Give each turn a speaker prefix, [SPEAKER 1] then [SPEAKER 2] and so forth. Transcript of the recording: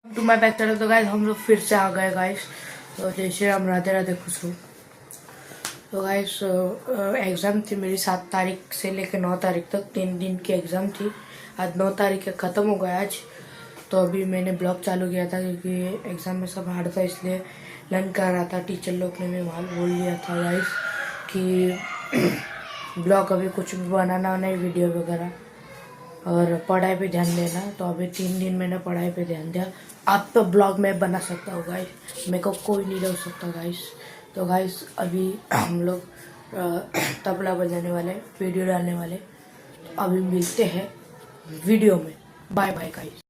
[SPEAKER 1] To my back channel. तो guys हम लोग फिर से आ गए गाइस। तो जय श्री राम, राधे राधे, खुश हो। तो गाइस एग्ज़ाम थी मेरी 7 तारीख से लेकर 9 तारीख तक, 3 दिन की एग्ज़ाम थी। आज 9 तारीख ख़त्म हो गया आज। तो अभी मैंने ब्लॉग चालू किया था क्योंकि एग्ज़ाम में सब हार्ड था, इसलिए लर्न कर रहा था। टीचर लोग ने भी माल बोल दिया था गाइस कि ब्लॉग अभी कुछ भी बनाना नहीं, वीडियो वगैरह, और पढ़ाई पे ध्यान देना। तो अभी 3 दिन मैंने पढ़ाई पे ध्यान दिया। अब तो ब्लॉग मैं बना सकता हूँ गाइस, मेरे को कोई नहीं रोक सकता गाइस। तो गाइस अभी हम लोग तबला बजाने वाले, वीडियो डालने वाले। अभी मिलते हैं वीडियो में। Bye bye guys.